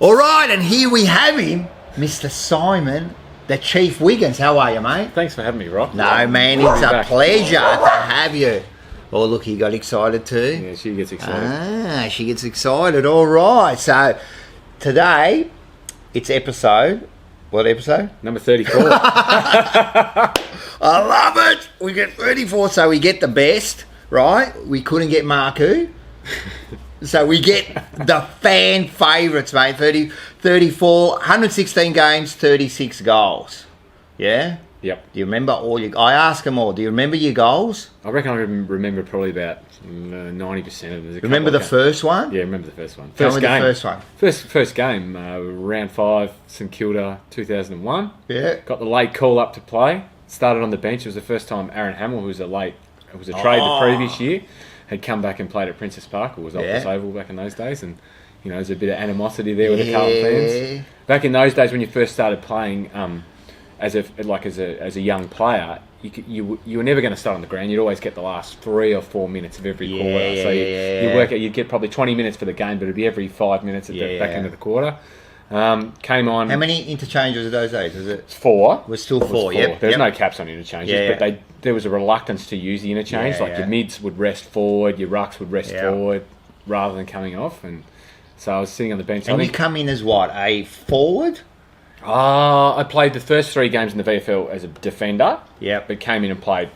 All right, and here we have him, Mr. Simon, the Chief Wiggins. How are you, mate? Thanks for having me, Rock. No, man, it's a pleasure to have you. Oh, look, he got excited too. Yeah, she gets excited. She gets excited. All right, so today it's episode... What episode? Number 34. I love it. We get 34, so we get the best, right? We couldn't get Marku. So we get the fan favourites, mate. 34, 116 games, 36 goals. Yeah? Yep. Do you remember all your... I ask them all, do you remember your goals? I reckon I remember probably about 90% of them. Remember the first one? Yeah, remember the first one. Tell me the first one. First game, round 5, St Kilda, 2001. Yeah. Got the late call up to play. Started on the bench. It was the first time Aaron Hamill, who was a trade the previous year, had come back and played at Princess Park, or was Optus Oval back in those days, and you know, there's a bit of animosity there with the Carlton fans. Back in those days when you first started playing, as a young player, you were never going to start on the ground. You'd always get the last 3 or 4 minutes of every quarter. So you work out, you'd get probably 20 minutes for the game, but it'd be every 5 minutes at the back end of the quarter. Came on. How many interchanges of those days? Was it 4? It was still 4. Yep. There's no caps on interchanges, but there was a reluctance to use the interchange. Your mids would rest forward, your rucks would rest forward, rather than coming off. And so I was sitting on the bench. And you come in as what, a forward? I played the first 3 games in the VFL as a defender. Yeah. But came in and played,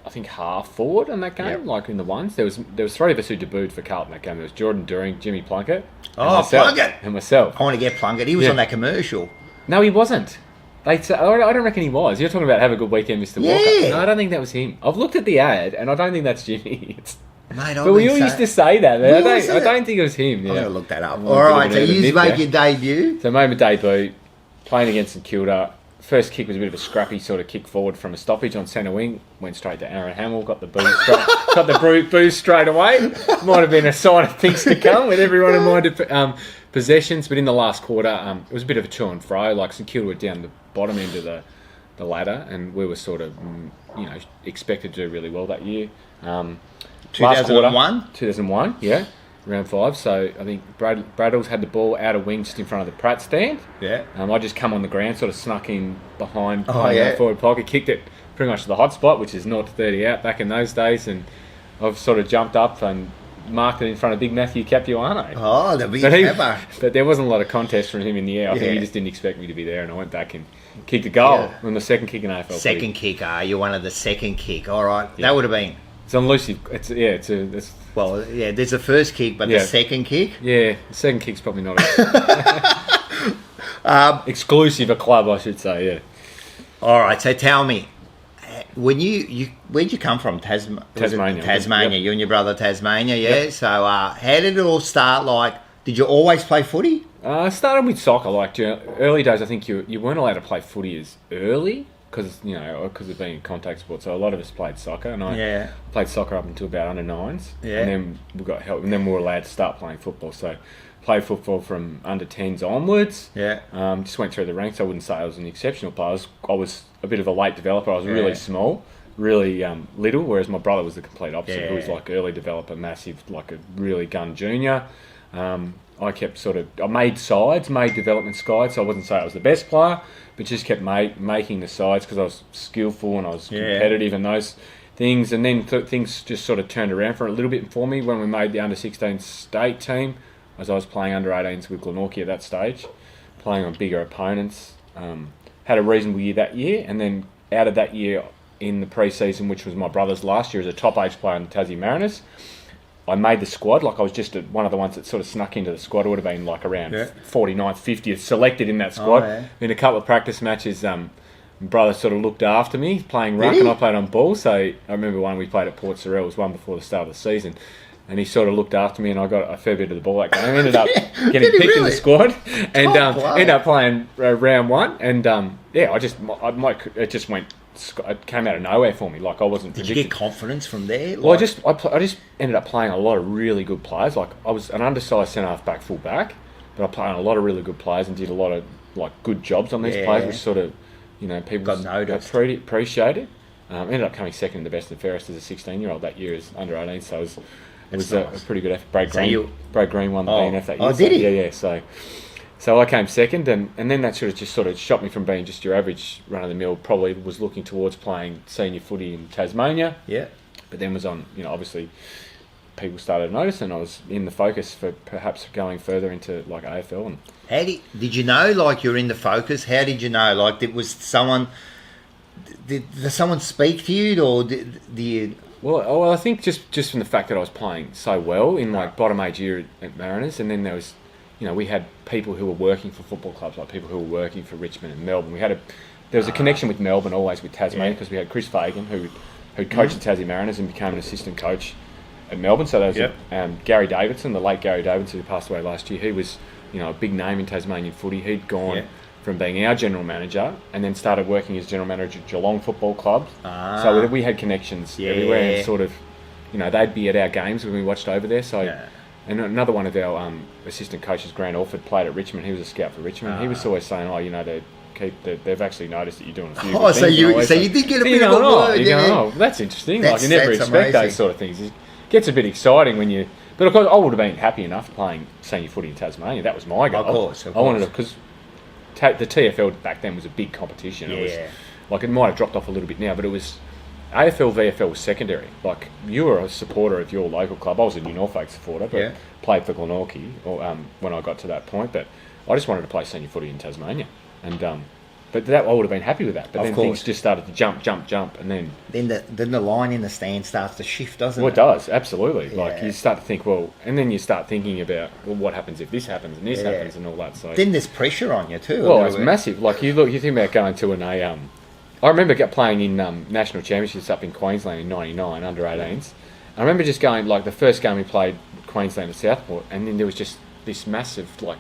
I think, half forward in that game, like in the ones. There was 3 of us who debuted for Carlton that game. There was Jordan Doering, Jimmy Plunkett, Plunkett! And myself. I want to get Plunkett. He was on that commercial. No, he wasn't. I don't reckon he was. You're talking about Have a Good Weekend, Mr. Walker. No, I don't think that was him. I've looked at the ad, and I don't think that's Jimmy. Mate, but we all used to say that. I don't think it was him. I'm going to look that up. All right, so you make your debut. So I made my debut, playing against St Kilda. First kick was a bit of a scrappy sort of kick forward from a stoppage on centre wing. Went straight to Aaron Hamill. Got the boost straight away. Might have been a sign of things to come with everyone in mind possessions. But in the last quarter, it was a bit of a to and fro. Like St Kilda were down the bottom end of the ladder, and we were sort of expected to do really well that year. 2001? 2001, yeah. Round 5, so I think Braddles had the ball out of wing just in front of the Pratt stand. Yeah. I just come on the ground, sort of snuck in behind the forward pocket, kicked it pretty much to the hot spot, which is 0 to 30 out back in those days, and I've sort of jumped up and marked it in front of Big Matthew Capuano. Oh, the big pepper. But there wasn't a lot of contest from him in the air. I think he just didn't expect me to be there, and I went back and kicked a goal on the second kick in AFL. Second kick, you're one of the second kick. All right, that would have been... It's elusive. Well, yeah, there's the first kick, but the second kick? Yeah, the second kick's probably not exclusive a club, I should say, yeah. All right, so tell me, where'd you come from? Tasmania. Tasmania, you and your brother Tasmania, yeah? Yep. So how did it all start? Like, did you always play footy? I started with soccer. Like, early days, I think you weren't allowed to play footy as early, because of being a contact sport, so a lot of us played soccer, and I played soccer up until about under 9s, and then we got help, and then we were allowed to start playing football. So played football from under 10s onwards. Just went through the ranks. I wouldn't say I was an exceptional player. I was a bit of a late developer. I was really small, really little, whereas my brother was the complete opposite. He was like early developer, massive, like a really gun junior. I kept I made development sides, so I wouldn't say I was the best player, but just kept making the sides because I was skillful and I was competitive and those things. And then things just sort of turned around for a little bit for me when we made the under-16 state team, as I was playing under-18s with Glenorchy at that stage, playing on bigger opponents. Had a reasonable year that year, and then out of that year in the pre-season, which was my brother's last year as a top-age player in the Tassie Mariners, I made the squad. Like, I was just one of the ones that sort of snuck into the squad. It would have been like around 49th, 50th selected in that squad. In a couple of practice matches, my brother sort of looked after me, playing ruck, and I played on ball. So I remember one we played at Port Sorrel, it was one before the start of the season, and he sort of looked after me, and I got a fair bit of the ball that game. I ended up getting picked in the squad, and ended up playing round 1, and it just went. It came out of nowhere for me. Like, I wasn't predicting. Did you get confidence from there? Well, I just ended up playing a lot of really good players. Like, I was an undersized centre half back, full back, but I played on a lot of really good players and did a lot of like good jobs on these players, which sort of, people got noticed. Appreciated. Ended up coming second in the best and fairest as a 16-year-old that year as under 18. So it was a pretty good effort. Brad Green won the BNF that year. Oh, did he? Yeah. So So I came second, and then that sort of shot me from being just your average run-of-the-mill, probably was looking towards playing senior footy in Tasmania. Yeah. But then was on, obviously people started to notice, and I was in the focus for perhaps going further into like AFL. And how did you know like you're in the focus? How did you know? Like did someone speak to you, or did you? Well, I think just from the fact that I was playing so well in like bottom age year at Mariners, and then there was, we had people who were working for football clubs, like people who were working for Richmond and Melbourne. There was a connection with Melbourne always with Tasmania, because we had Chris Fagan who coached the Tassie Mariners and became an assistant coach at Melbourne. So there was Gary Davidson, the late Gary Davidson, who passed away last year. He was, a big name in Tasmanian footy. He'd gone from being our general manager and then started working as general manager at Geelong Football Club. So we had connections everywhere, and sort of, they'd be at our games when we watched over there. So, and another one of our assistant coaches, Grant Orford, played at Richmond. He was a scout for Richmond. He was always saying, they've actually noticed that you're doing a few good things. So you did get a bit of a word. You go, that's interesting. You never expect those sort of things. It gets a bit exciting when you... But of course, I would have been happy enough playing senior footy in Tasmania. That was my goal. Of course. I wanted to... Because the TFL back then was a big competition. It was, like, it might have dropped off a little bit now, but it was... AFL, VFL was secondary. Like, you were a supporter of your local club. I was a New Norfolk supporter, but played for Glenorchy when I got to that point. But I just wanted to play senior footy in Tasmania. And but that I would have been happy with that. But then things just started to jump, and then the line in the stand starts to shift, doesn't it? Well, it does, absolutely. Yeah. Like you start to think, and then you start thinking about, what happens if this happens and this happens and all that. So then there's pressure on you too. Well, it's massive. Like you think about going to I remember playing in national championships up in Queensland in '99 under 18s. I remember just going, like, the first game we played Queensland at Southport, and then there was just this massive, like,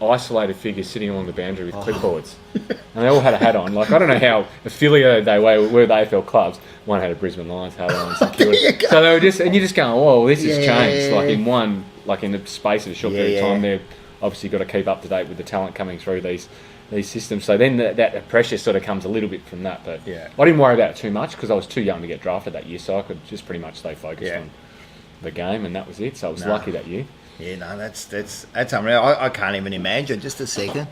isolated figure sitting along the boundary with clipboards, and they all had a hat on. Like, I don't know how affiliated they were with AFL clubs. One had a Brisbane Lions hat on, so they were just, and you're just going, "Whoa, this has changed!" Like in the space of a short period of time, they've obviously got to keep up to date with the talent coming through these systems. So then that pressure sort of comes a little bit from that. But I didn't worry about it too much because I was too young to get drafted that year, so I could just pretty much stay focused on the game, and that was it. So I was lucky that year. Yeah, no, that's unreal. I can't even imagine. Just a second.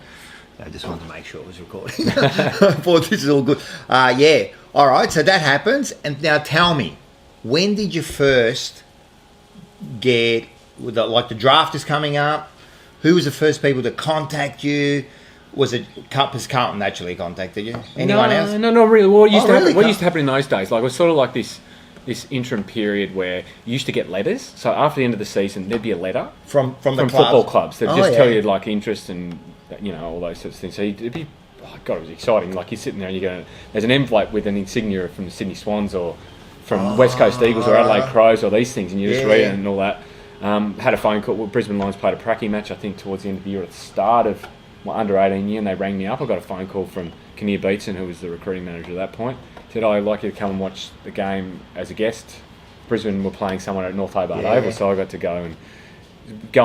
I just wanted to make sure it was recording. I thought this is all good. All right, so that happens. And now tell me, when did you first get, the draft is coming up, who was the first people to contact you? Was it Carlton actually contacted you? Anyone else? No, not really. What used to happen in those days, like, it was sort of like this interim period where you used to get letters. So after the end of the season, there'd be a letter from football clubs. They'd just tell you, like, interest and, all those sorts of things. So it'd be, God, it was exciting. Like, you're sitting there and you're going, there's an envelope with an insignia from the Sydney Swans or from West Coast Eagles or Adelaide Crows or these things, and you just read it and all that. Had a phone call. Well, Brisbane Lions played a pracky match, I think, towards the end of the year at the start of my under 18 year, and they rang me up. I got a phone call from Kinnear Beatson, who was the recruiting manager at that point. Said, I'd like you to come and watch the game as a guest. Brisbane were playing someone at North Hobart Oval, so I got to go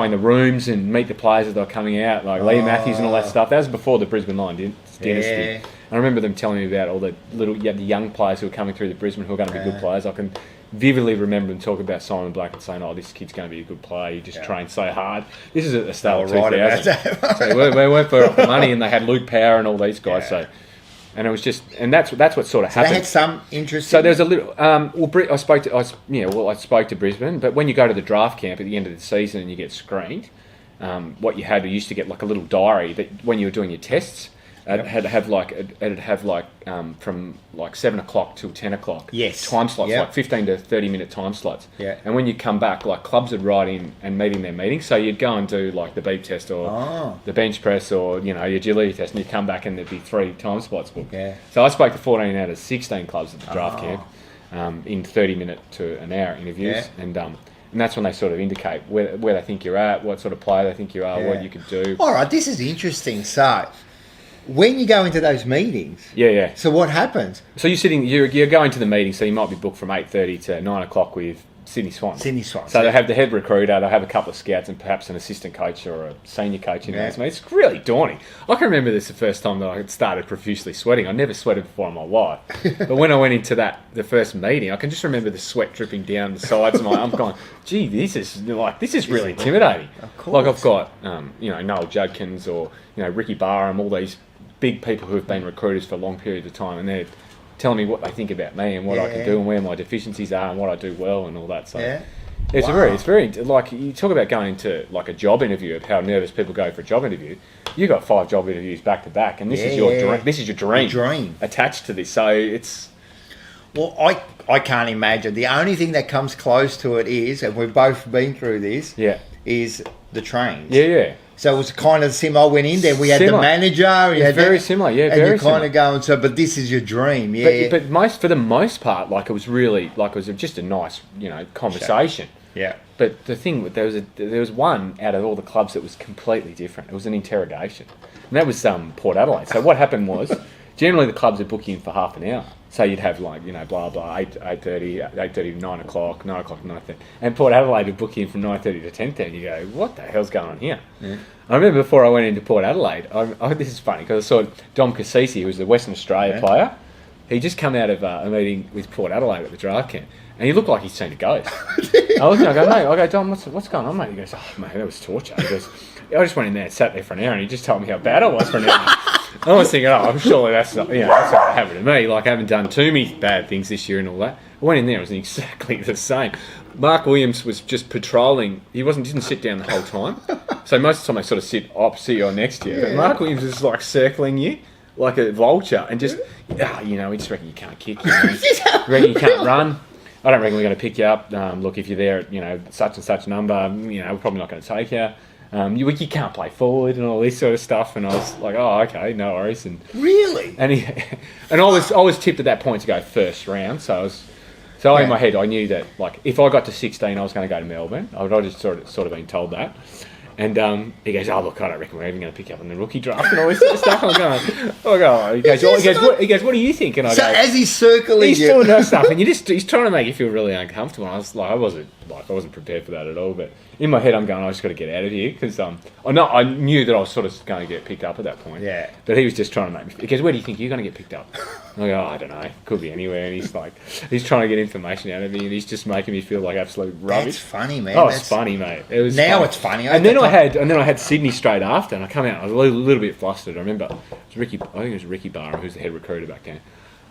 in the rooms and meet the players as they were coming out, like Lee Matthews and all that stuff. That was before the Brisbane Lions dynasty. And I remember them telling me about all the the young players who were coming through the Brisbane who were going to be good players. I can vividly remember them talking about Simon Black and saying, this kid's going to be a good player. He just trained so hard. This is at the start of 2000. So we went for the money, and they had Luke Power and all these guys. So, and it was just, and that's what sort of happened. They had some interest. So there's a little. I spoke to Brisbane, but when you go to the draft camp at the end of the season and you get screened, what you used to get like a little diary that when you were doing your tests. It'd have from like 7 o'clock till 10 o'clock. Yes. Time slots, like 15 to 30 minute time slots. Yeah. And when you come back, like clubs would write in and meet in their meetings. So you'd go and do like the beep test or the bench press or your agility test, and you'd come back and there'd be 3 time slots booked. Yeah. So I spoke to 14 out of 16 clubs at the draft camp in 30-minute to an hour interviews, and that's when they sort of indicate where they think you're at, what sort of player they think you are, what you could do. All right, this is interesting. So, when you go into those meetings, so what happens? So you're going to the meeting. So you might be booked from 8:30 to 9 o'clock with Sydney Swans. Sydney Swans. So they have the head recruiter, they have a couple of scouts, and perhaps an assistant coach or a senior coach in there. It's really daunting. I can remember this the first time that I started profusely sweating. I never sweated before in my life. But when I went into the first meeting, I can just remember the sweat dripping down the sides of my arm going, gee, this is really intimidating. Of course. Like I've got, Noel Judkins or, Ricky Barham, all these big people who have been recruiters for long periods of time, and they're telling me what they think about me and what I can do and where my deficiencies are and what I do well and all that. So it's very like you talk about going into like a job interview of how nervous people go for a job interview. You got 5 job interviews back to back, and this is your dream attached to this. So it's I can't imagine. The only thing that comes close to it is, and we've both been through this, is the trains. Yeah. So it was kind of similar. I went in there. We had the manager. It's very similar. Yeah, and you're kind of going. So, but this is your dream. Yeah. But for the most part, like it was really like it was just a nice, conversation. Yeah. But the thing there was one out of all the clubs that was completely different. It was an interrogation, and that was Port Adelaide. So what happened was, generally the clubs would book you in for half an hour. So you'd have blah blah 8:30 to 9 o'clock, 9:30, and Port Adelaide would book you in from 9:30 to 10:30. You go, what the hell's going on here? Yeah. I remember before I went into Port Adelaide, this is funny because I saw Dom Cassisi, who was the Western Australia player. He just come out of a meeting with Port Adelaide at the draft camp, and he looked like he'd seen a ghost. I was going to go, mate. I go, Dom, what's going on, mate? He goes, oh mate, that was torture. He goes, I just went in there and sat there for an hour, and he just told me how bad I was for an hour. I was thinking, I'm surely that's not happened to me. Like, I haven't done too many bad things this year and all that. I went in there, it was exactly the same. Mark Williams was just patrolling. He didn't sit down the whole time. So most of the time I sort of sit opposite you or next to you. But Mark Williams was like circling you like a vulture and just, we just reckon you can't kick. You reckon you can't run. I don't reckon we're going to pick you up. Look, if you're there at, such and such number, we're probably not going to take you. You can't play forward and all this sort of stuff, and I was like, oh, okay, no worries. And really, and I was tipped at that point to go first round, so in my head I knew that like if I got to 16, I was going to go to Melbourne. I'd just sort of been told that. And he goes, oh look, I don't reckon we're even going to pick you up in the rookie draft and all this sort of stuff. I'm going. He goes, what do you think? And I go, as he's circling, he's doing that stuff, and he's trying to make you feel really uncomfortable. And I was like, I wasn't prepared for that at all. But in my head, I'm going, I just got to get out of here because I knew that I was sort of going to get picked up at that point. Yeah. But he was just trying to make me. He goes, where do you think you're going to get picked up? And I go, I don't know, could be anywhere. And he's trying to get information out of me, and he's just making me feel like absolute rubbish. That's funny, man. Oh, it's funny, mate. It was now funny. It's funny. And then I had Sydney straight after, and I come out. I was a little bit flustered. I remember I think it was Ricky Barham, who's the head recruiter back then.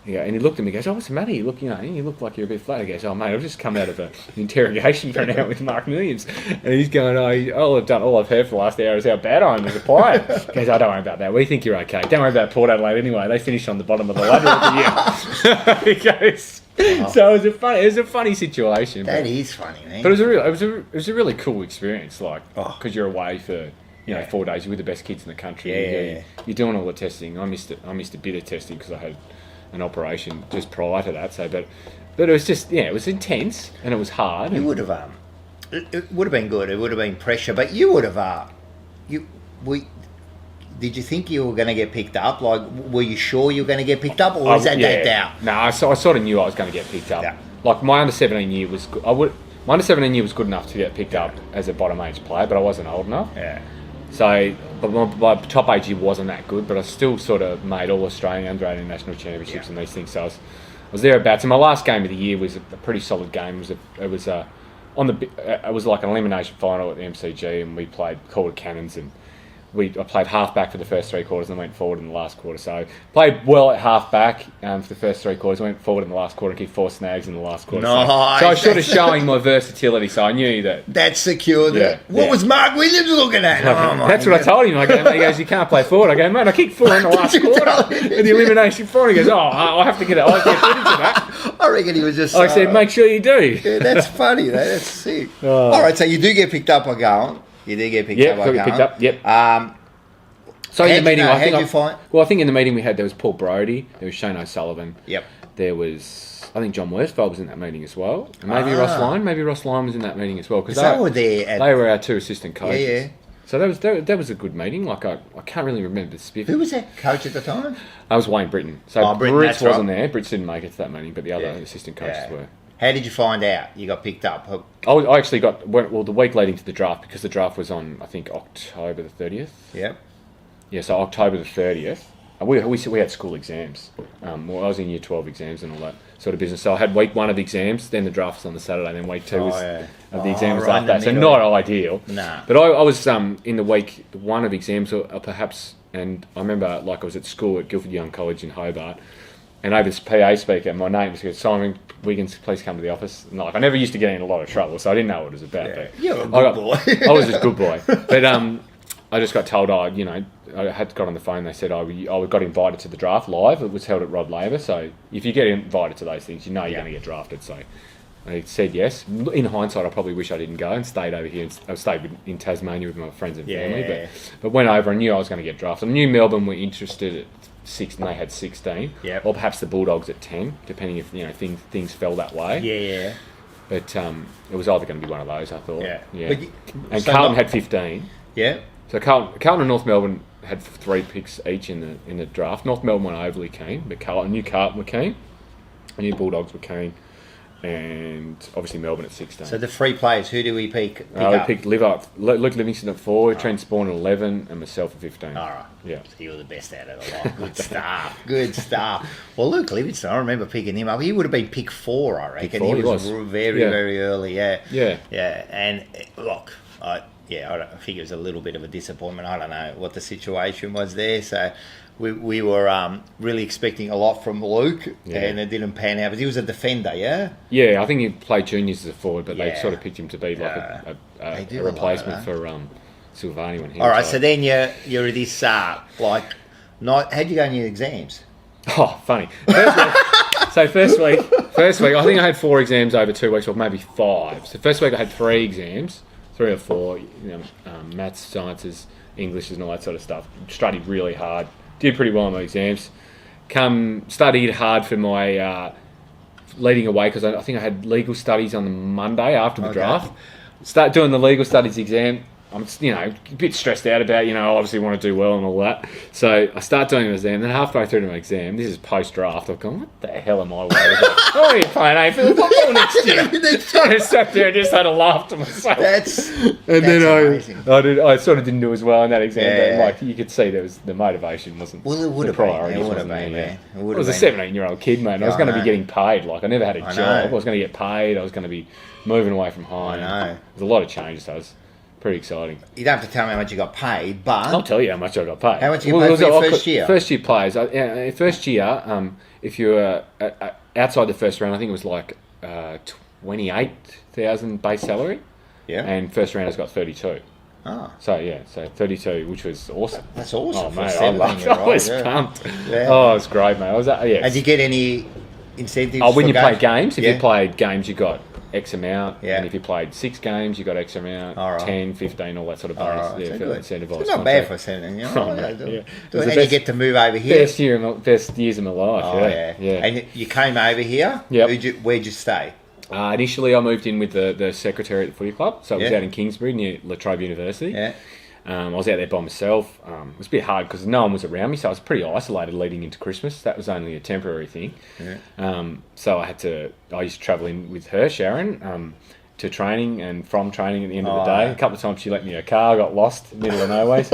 And he looked at me and goes, oh, what's the matter? You look like you're a bit flat. He goes, oh, mate, I've just come out of an interrogation for an hour with Mark Williams. And he's going, all I've heard for the last hour is how bad I am as a player. He goes, oh, don't worry about that. We think you're okay. Don't worry about Port Adelaide anyway. They finished on the bottom of the ladder of the year. He goes, so it was a funny situation. That is funny, man. But it was a really cool experience, like, because you're away for 4 days. You're with the best kids in the country. Yeah. You're doing all the testing. I missed a bit of testing because I had an operation just prior to that. So, but it was just it was intense and it was hard. You would have it would have been good. It would have been pressure, but you would have did you think you were going to get picked up? Like, were you sure you were going to get picked up, or was that doubt? No, I sort of knew I was going to get picked up. Yeah. Like my under 17 year was good. My under 17 year was good enough to get picked up as a bottom age player, but I wasn't old enough. Yeah. So, but my top age year wasn't that good, but I still sort of made all Australian under 18 national championships and these things. So I was thereabouts. And my last game of the year was a pretty solid game. It was like an elimination final at the MCG, and we called it Cannons, and I played half-back for the first 3 quarters and went forward in the last quarter. So played well at half-back for the first 3 quarters, went forward in the last quarter and kicked 4 snags in the last quarter. Nice. So I was sort of showing my versatility, so I knew that. That secured it. What was Mark Williams looking at? That's what I told him. He goes, you can't play forward. I go, mate, I kicked 4 in the last quarter in the elimination final. He goes, I'll have to get into that. I reckon he was just... I said, make sure you do. Yeah, that's funny, though. That's sick. All right, so you do get picked up by Carlton. You did get picked up by Carlton. Yeah, picked up, yep. So in the meeting, I think in the meeting we had, there was Paul Brodie, there was Shane O'Sullivan. Yep. There was, I think John Worsfold was in that meeting as well. And maybe Ross Lyon was in that meeting as well. Because they were there. They were our 2 assistant coaches. Yeah. So that was a good meeting. Like I can't really remember the spiff. Who was that coach at the time? I was Wayne Britton. So Brits wasn't there. Brits didn't make it to that meeting, but the other assistant coaches were. How did you find out you got picked up? I actually got the week leading to the draft, because the draft was on, I think, October the 30th. Yeah. Yeah, so October the 30th. We had school exams. I was in year 12 exams and all that sort of business. So I had week 1 of exams, then the draft was on the Saturday, and then week 2 of the exams after that. So not ideal. Nah. But I was in the week 1 of exams, or perhaps, and I remember I was at school at Guildford Young College in Hobart, and over this PA speaker, my name was Simon Wiggins, please come to the office. And I never used to get in a lot of trouble, so I didn't know what it was about. Yeah. But You're a good boy. I was a good boy. But I just got told, I had got on the phone. They said I got invited to the draft live. It was held at Rod Laver. So if you get invited to those things, you're going to get drafted. So I said yes. In hindsight, I probably wish I didn't go and stayed over here. I stayed in Tasmania with my friends and family. But went over and knew I was going to get drafted. I knew Melbourne were interested at 6, and they had 16. Yep. Or perhaps the Bulldogs at 10, depending if things fell that way. Yeah. But it was either going to be one of those, I thought. Yeah. And Carlton had 15. Yeah. So Carlton and North Melbourne had 3 picks each in the draft. North Melbourne weren't overly keen, but I knew Carlton were keen. I knew Bulldogs were keen, and obviously Melbourne at 16. So the 3 players, who do we pick We up? picked Luke Livingston at 4, Trent Spawn at 11, and myself at 15. All right. Yeah. So you were the best out of the lot. Good stuff. Good stuff. Well, Luke Livingston, I remember picking him up. He would have been pick 4, I reckon. Pick 4, he was very early. Yeah. And look, I think it was a little bit of a disappointment. I don't know what the situation was there. So we were really expecting a lot from Luke, and it didn't pan out. But he was a defender, yeah? Yeah, I think he played juniors as a forward, but they sort of picked him to be like a replacement for Silvani when he All right, retired. so then you're at this, how'd you go in your exams? Oh, funny. First week, I think I had 4 exams over 2 weeks, or maybe 5. So first week I had 3 exams. 3 or 4, maths, sciences, Englishes and all that sort of stuff. Studied really hard. Did pretty well on my exams. Studied hard for my leading away, because I think I had legal studies on the Monday after the draft. Start doing the legal studies exam. I'm, a bit stressed out about, obviously want to do well and all that. So I start doing an exam. Then halfway through my exam, this is post-draft, I've gone, what the hell am I worried about? Oh, are you playing AFL football next year? I just sat there and just had a laugh to myself. That's amazing. I sort of didn't do as well in that exam. But you could see the motivation wasn't. Well, it would have been. It would have been, man. I was a 17-year-old kid, mate. I was going to be getting paid. I never had a job. I was going to get paid. I was going to be moving away from home. There's a lot of changes. So pretty exciting. You don't have to tell me how much you got paid, but I'll tell you how much I got paid. How much you paid for your first year? First year players. First year, if you were outside the first round, I think it was like 28,000 base salary. Yeah. And first rounders got 32. Oh. So 32, which was awesome. That's awesome. Oh, mate, I was pumped. Yeah. Oh, it was great, mate. Did you get any incentives? When you played games, if you played games, you got X amount, and if you played 6 games, you got X amount, 10, 15, all that sort of bonus. It's not bad for 17. And you get to move over here. Best years of my life. Yeah. And you came over here. Yep. Where'd you stay? Initially, I moved in with the secretary at the footy club, so I was out in Kingsbury near La Trobe University. Yeah. I was out there by myself. It was a bit hard because no one was around me, so I was pretty isolated leading into Christmas. That was only a temporary thing. Yeah. So I used to travel in with her, Sharon, to training and from training at the end of the day. A couple of times she let me in a car, got lost, middle of nowhere.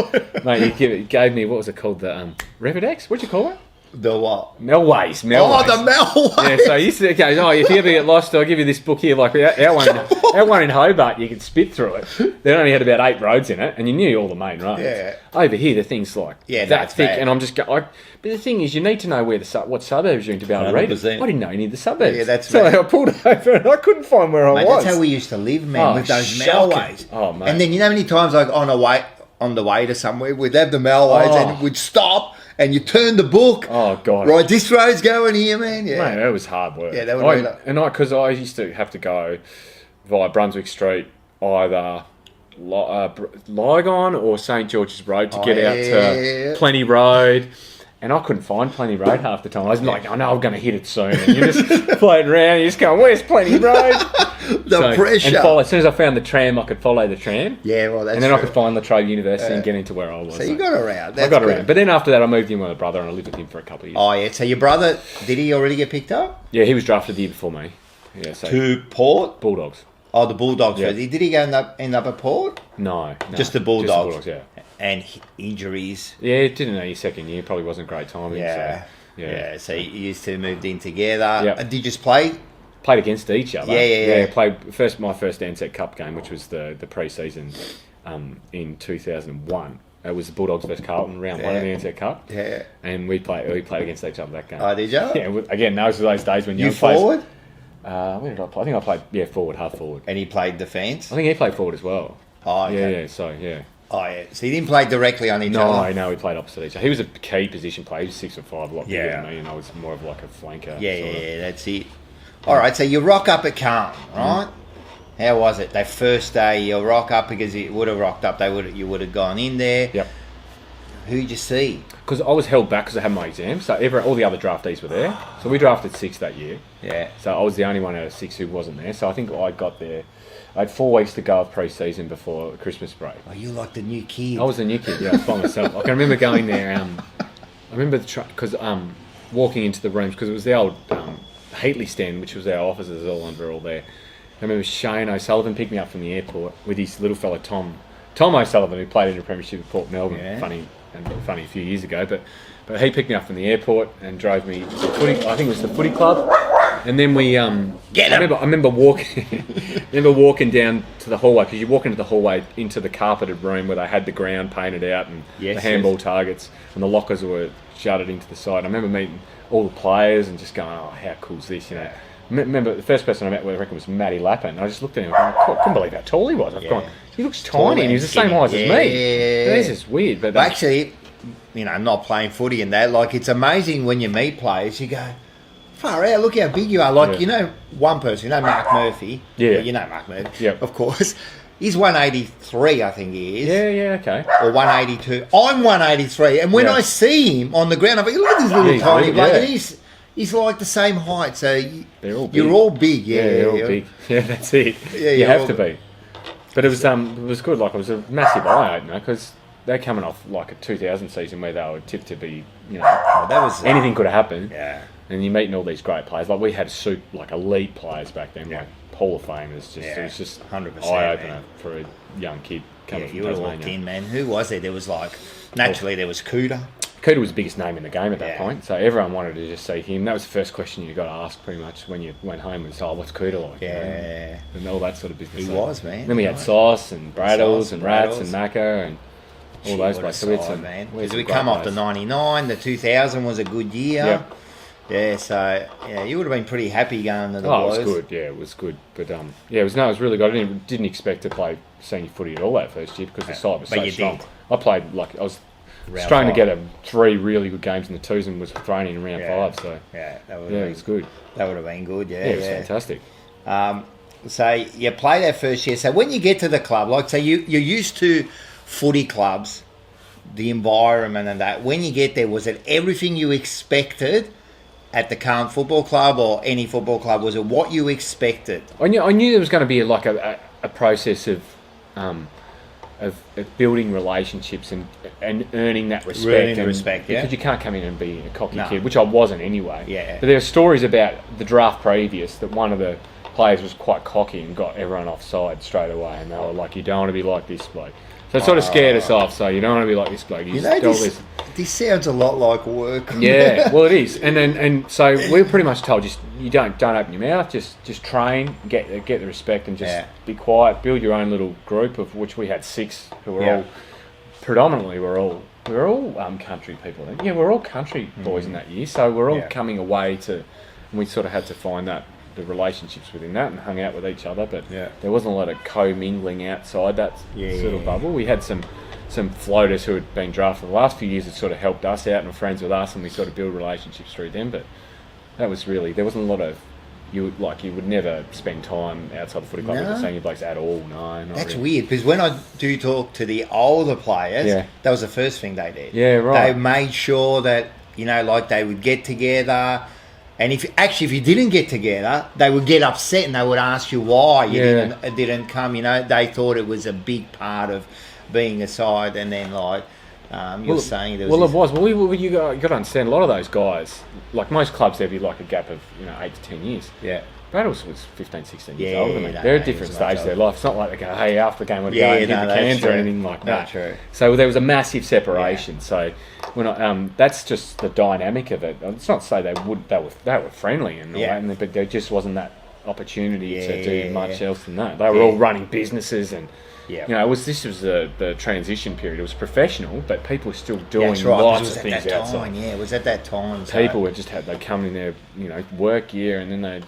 Mate, you gave me, what was it called? The Revidex? What'd you call it? The what? Melways. Oh, the Melways. Yeah, so I used to go, if you ever get lost, I'll give you this book here. Like our one in Hobart, you could spit through it. They only had about 8 roads in it, and you knew all the main roads. Yeah. Over here, the thing's like that thick, bad. and I'm just going. But the thing is, you need to know what suburbs you're in to be able to read it. I didn't know any of the suburbs. Yeah, that's so I pulled over, and I couldn't find where I was. That's how we used to live, man, with those Melways. Oh, mate. And then you know how many times, like on the way to somewhere, we'd have the Melways and we'd stop. And you turn the book. Oh, God. Right, this road's going here, man. Yeah. Mate, that was hard work. Yeah, that would be because I used to have to go via Brunswick Street, either Lygon or St. George's Road to get out to Plenty Road. And I couldn't find Plenty Road half the time. I was like, I know I'm going to hit it soon. And you're just floating around. You're just going, where's Plenty Road? Pressure. And as soon as I found the tram, I could follow the tram. Yeah, well, that's And then true. I could find La Trobe University and get into where I was. So you got around. I got around. But then after that, I moved in with my brother and I lived with him for a couple of years. Oh, yeah. So your brother, did he already get picked up? Yeah, he was drafted the year before me. Yeah, so to Port. Bulldogs. Oh, the Bulldogs. Yeah. Did he end up at Port? No. Just the Bulldogs. Just the Bulldogs, yeah. And injuries. Yeah, it didn't know your second year. Probably wasn't great timing. Yeah. So, yeah. So you used to moved in together. Yep. Did you just play? Played against each other. Yeah. Played my first Ansett Cup game, which was the pre-season in 2001. It was the Bulldogs versus Carlton, round one of the Ansett Cup. Yeah. And we played against each other that game. Oh, did you? Yeah. Again, those were those days when you forward. Where did I play? I think I played forward, half forward. And he played defence. I think he played forward as well. Oh, okay. Yeah. So yeah. Oh, yeah. So he didn't play directly on each other? No, we played opposite each other. He was a key position player. He was 6'5", a lot bigger than me, and I was more of like a flanker. Yeah, that's it. All right, so you rock up at Carlton, right? How was it? That first day you rock up, because you would have rocked up, you would have gone in there. Yep. Who'd you see? Because I was held back because I had my exam, so all the other draftees were there. So we drafted 6 that year. Yeah. So I was the only one out of 6 who wasn't there. So I think I got there. I had 4 weeks to go of pre-season before Christmas break. Oh, you like the new kid. I was the new kid, yeah, I was by myself. I can remember going there, I remember because walking into the rooms, because it was the old Heatley stand, which was our offices all under all there. I remember Shane O'Sullivan picked me up from the airport with his little fella Tom O'Sullivan, who played in the Premiership at Port Melbourne. Yeah. Funny a few years ago, but he picked me up from the airport and drove me to the footy. I think it was the footy club, and then we I remember walking down to the hallway, because you walk into the hallway into the carpeted room where they had the ground painted out and the handball targets, and the lockers were shuttered into the side. I remember meeting all the players and just going, "Oh, how cool's this?" You know. Remember the first person I met with, I reckon, was Matty Lappin. And I just looked at him and I couldn't believe how tall he was. I've gone, he looks tiny, and he's the same height as me. This is weird. But actually, not playing footy and that, like, it's amazing when you meet players, you go, far out, look how big you are. Like, one person, Mark Murphy. Yeah. Well, Mark Murphy, yep. Of course. He's 183, I think he is. Yeah, okay. Or 182. I'm 183. And when I see him on the ground, I think, look at this little tiny bloke. And he's like the same height. So you're all big. Yeah, they're all big. Yeah, that's it. Yeah, you have to be. But it was good. Like, it was a massive eye-opener, because they're coming off like a 2000 season where they were tipped to be, that was anything could have happened. Yeah. And you're meeting all these great players. Like, we had elite players back then, like Hall of Famers. It was just 100%, eye-opener for a young kid coming from Tasmania. Walked in, man. Who was there? There was naturally there was Cooter. Cooter was the biggest name in the game at that point, so everyone wanted to just see him. That was the first question you got to ask pretty much when you went home, was, what's Cooter like? Yeah. And all that sort of business. He was, man. Then we had Sauce and Braddles and Rats and Macca and all those players. So because we come off the 99, the 2000 was a good year. Yep. Yeah, so you would have been pretty happy going to the Boys. It was good. Yeah, it was good. But it was really good. I didn't expect to play senior footy at all that first year, because the side was so strong. I played I was strung together 3 really good games in the twos and was thrown in round 5. So it was good. That would have been good. Yeah, it was fantastic. So you play that first year. So when you get to the club, like, so you're used to footy clubs, the environment and that. When you get there, was it everything you expected at the Carlton Football Club or any football club? Was it what you expected? I knew there was going to be like a process of building relationships and earning that respect. Because you can't come in and be a cocky kid, which I wasn't anyway. Yeah. But there are stories about the draft previous that one of the players was quite cocky and got everyone offside straight away, and they were like, "You don't want to be like this bloke." So it sort of scared us off. So you don't want to be like this bloke. This sounds a lot like work. Yeah, well, it is. And so we were pretty much told, just you don't open your mouth, just train, get the respect, and just be quiet. Build your own little group, of which we had 6 who were all predominantly we're all country people. Yeah, we're all country boys in that year. So we're all coming away to, and we sort of had to find the relationships within that and hung out with each other. But there wasn't a lot of co-mingling outside that sort of bubble. We had some floaters who had been drafted the last few years that sort of helped us out and were friends with us, and we sort of build relationships through them. But that was really, there wasn't a lot of, you would never spend time outside the footy club with the senior blokes at all. No, not That's really. weird, because when I do talk to the older players, that was the first thing they did. Yeah, right. They made sure that, they would get together. And if you didn't get together, they would get upset and they would ask you why you didn't come. They thought it was a big part of being a side. And then, you're saying there was. Well, it was. Well, you got to understand, a lot of those guys, like most clubs, there'd be like a gap of 8 to 10 years. Yeah. Bradles was 15, 16 years older than me. They're at different stages of their life. It's not like they go, hey, after the game we're going to hit the cans or anything like that. True. So there was a massive separation. So that's just the dynamic of it. It's not to say they were friendly and all that, but there just wasn't that opportunity to do much else than that. They were all running businesses and this was the transition period. It was professional, but people were still doing lots of things outside. Yeah, it was at that time. People were they'd come in their work gear, and then they'd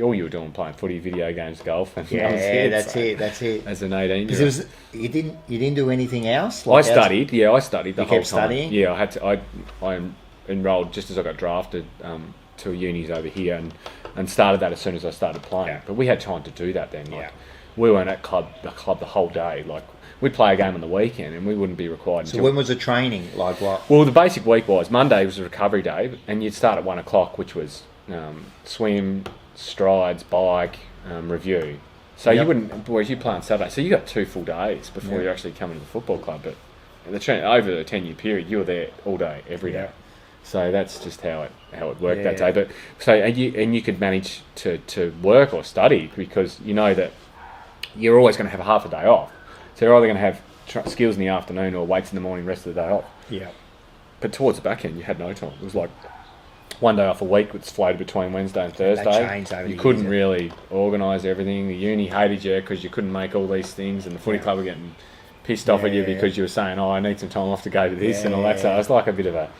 all you were doing playing footy, video games, golf, and that's it. As an 18-year-old, you didn't do anything else. I studied the whole time. Studying? Yeah, I had to. I enrolled just as I got drafted to unis over here, and started that as soon as I started playing. Yeah. But we had time to do that then. We weren't at the club the whole day. Like, we'd play a game on the weekend and we wouldn't be required. So when was the training? Like what? Well, the basic week was Monday was a recovery day, and you'd start at 1 o'clock, which was swim, strides, bike, review. So you wouldn't, whereas you play on Saturday, so you got 2 full days before you actually come into the football club. But over the 10-year period, you were there all day, every day. So that's just how it worked that day. But you could manage to work or study, because you know that you're always going to have a half a day off. So you're either going to have skills in the afternoon or weights in the morning, rest of the day off. Yeah. But towards the back end, you had no time. It was like 1 day off a week, which floated between Wednesday and Thursday. You couldn't really organise everything. The uni hated you because you couldn't make all these things, and the footy club were getting pissed off at you because you were saying, I need some time off to go to this and all that. So it was like a bit of a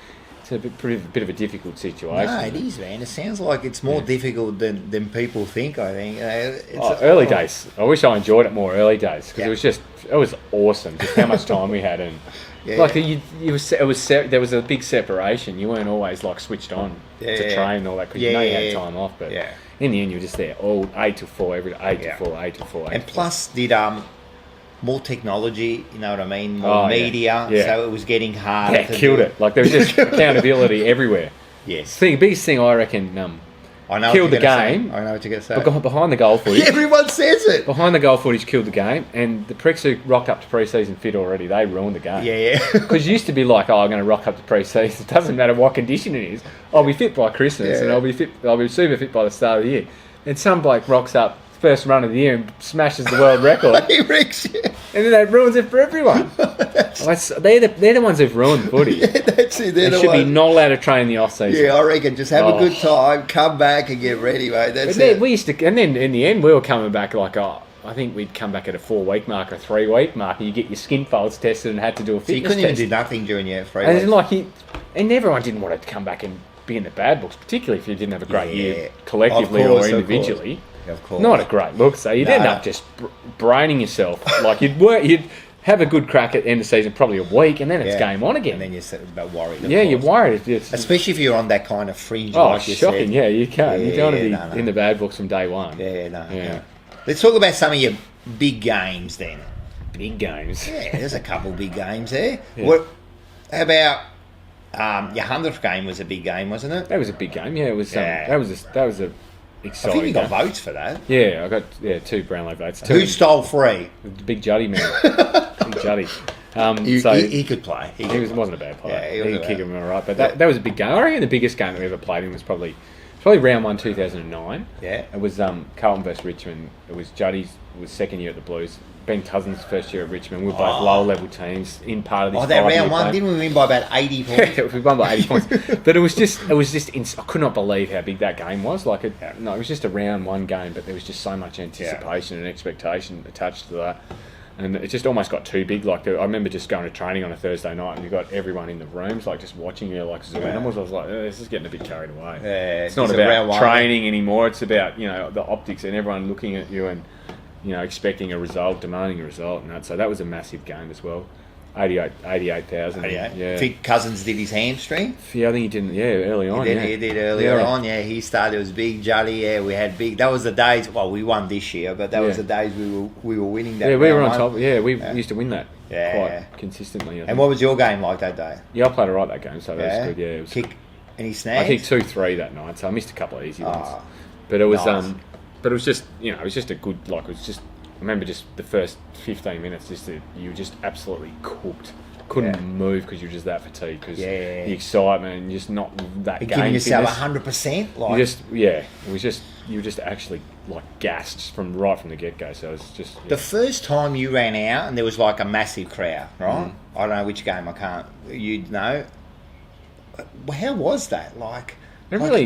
bit of a difficult situation. No, it is, man. It sounds like it's more difficult than people think, I think. Early days. I wish I enjoyed it more early days, because it was awesome just how much time we had. And there was a big separation. You weren't always like switched on to train and all that, because you had time off. But in the end, you were just there all 8 to 4 every day, 8 to 4. And plus, did more technology, you know what I mean? More media, so it was getting harder. Yeah, killed it. Like, there was just accountability everywhere. Yes. The biggest thing I reckon killed the game. I know what you're going to say. But behind the goal footage. Everyone says it. Behind the goal footage killed the game, and the pricks who rocked up to pre-season fit already, they ruined the game. Yeah. Because you used to be like, I'm going to rock up to pre-season. It doesn't matter what condition it is. I'll be fit by Christmas, and I'll be super fit by the start of the year. And some bloke rocks up first run of the year and smashes the world record. He wrecks you. And then that ruins it for everyone. They're the ones who've ruined footy. That's it. They should be not allowed to train in the off season. Yeah, I reckon. Just have a good time, come back and get ready, mate. That's it. And then in the end, we were coming back like, I think we'd come back at a 4-week mark or a 3-week mark, and you get your skin folds tested and had to do a fitness test. So you couldn't even do nothing during your 3 weeks. And everyone didn't want to come back and be in the bad books, particularly if you didn't have a great year collectively or individually. Of course. Not a great look. So you'd end up just braining yourself. Like, you'd have a good crack at the end of the season, probably a week, and then it's game on again. And then you're about worried. You're worried. Especially if you're on that kind of fringe. Oh, like shocking. Said. Yeah, you can't. You don't want to be in the bad books from day one. No. Let's talk about some of your big games then. Big games. Yeah, there's a couple big games there. Yeah. How about your 100th game was a big game, wasn't it? That was a big game. Yeah, it was. That was a exciting. I think you got votes for that. Yeah, I got 2 Brownlow votes. Who stole 3? The big Juddy man. Big Juddy. He could play. He wasn't a bad player. He could kick him all right. But that was a big game. I reckon the biggest game that we ever played in was probably round 1 2009. Yeah. It was Carlton versus Richmond. It was Juddy's second year at the Blues. Ben Cousins' first year at Richmond. We were both lower level teams in part of this. That round 1, didn't we win by about 80 points? Yeah, we won by 80 points. But it was just I could not believe how big that game was. It was just a round 1 game, but there was just so much anticipation and expectation attached to that. And it just almost got too big. I remember just going to training on a Thursday night, and you got everyone in the rooms, just watching you like zoo animals. I was like, this is getting a bit carried away. Yeah, it's not about training anymore. It's about the optics and everyone looking at you and expecting a result, demanding a result, and that. So that was a massive game as well. 88,000. Yeah. I think Cousins did his hamstring. Yeah, I think he didn't. Yeah, early on. He did earlier on. Yeah, he started. It was big, Juddy. Yeah, we had big. That was the days. Well, we won this year, but that was the days we were winning that. Yeah, we were on top. Yeah, we used to win that quite consistently. And what was your game like that day? Yeah, I played all right that game, so that was good. Yeah, it was kick any snags. I think 2-3 that night, so I missed a couple of easy ones. But it was but it was just it was just a good I remember just the first 15 minutes, you were just absolutely cooked. couldn't move because you're just that fatigued. Because the excitement and just not that game. Giving yourself 100%. Like you were just actually like gassed right from the get go. So it's just the first time you ran out and there was like a massive crowd, right? I don't know which game. I can't. You know. How was that? Like you run out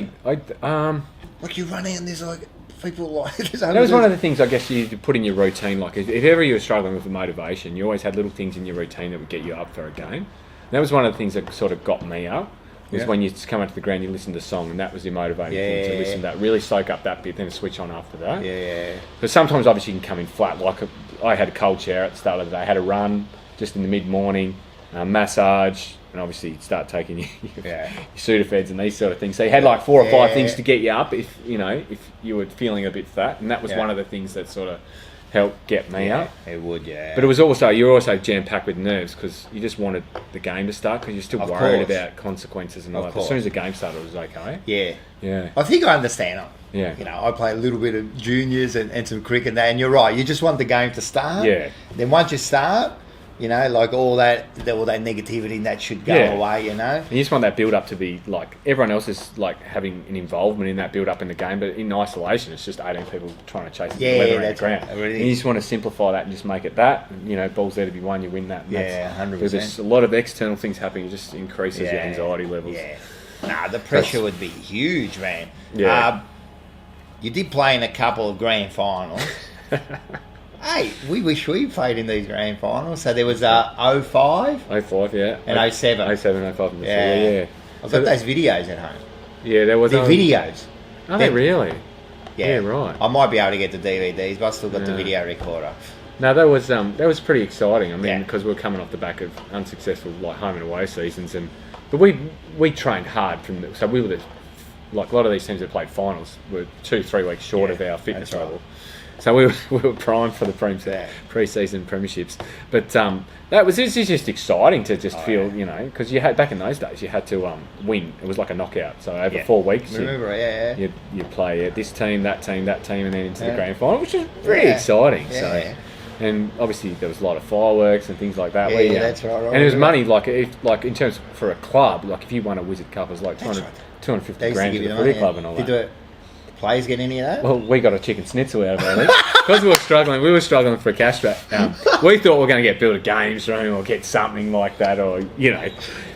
and there's like people like. That was one of the things I guess you put in your routine. Like if ever you were struggling with the motivation, you always had little things in your routine that would get you up for a game. And that was one of the things that sort of got me up. Was when you come out to the ground, you listen to the song, and that was the motivating thing to listen to that, really soak up that bit, then switch on after that. Because sometimes obviously you can come in flat. Like I had a cold shower at the start of the day, I had a run just in the mid morning, massage. And obviously you'd start taking your Sudafeds and these sort of things. So you had like 4 or 5 things to get you up if you were feeling a bit fat. And that was one of the things that sort of helped get me up. It would, But it was also, you were also jam-packed with nerves because you just wanted the game to start because you're still worried about consequences and all that. As soon as the game started, it was okay. Yeah. I think I understand it. Yeah. You know, I play a little bit of juniors and some cricket and you're right. You just want the game to start. Yeah. Then once you start... You know, like all that negativity that should go away, you know? And you just want that build-up to be, like, everyone else is, like, having an involvement in that build-up in the game, but in isolation, it's just 18 people trying to chase the leather around the ground. Really. And you just want to simplify that and just make it that. You know, balls there to be won, you win that. 100%. Because there's a lot of external things happening, it just increases your anxiety levels. Yeah. Nah, the pressure would be huge, man. Yeah. You did play in a couple of grand finals. Hey, we wish we played in these grand finals. So there was 05. 05, yeah. And 07. 07, 05. Yeah. I've got those videos at home. Yeah, there was... The videos. Are they really? Yeah, right. I might be able to get the DVDs, but I've still got the video recorder. No, that was pretty exciting. I mean, because we were coming off the back of unsuccessful like home and away seasons, but we trained hard so we were like a lot of these teams that played finals were 2-3 weeks short of our fitness level. So we were primed for the pre-season premierships, but it's just exciting to just feel because you had back in those days you had to win. It was like a knockout. So over 4 weeks, you play this team, that team, and then into the grand final, which is pretty exciting. So. And obviously there was a lot of fireworks and things like that. That's right. And it was money, like in terms for a club, like if you won a Wizard Cup, it was like 250 grand to the footy club and all that. Did the players get any of that? Well, we got a chicken schnitzel out of it because we were struggling for a cash back. We thought we were going to get built a games room or get something like that, or but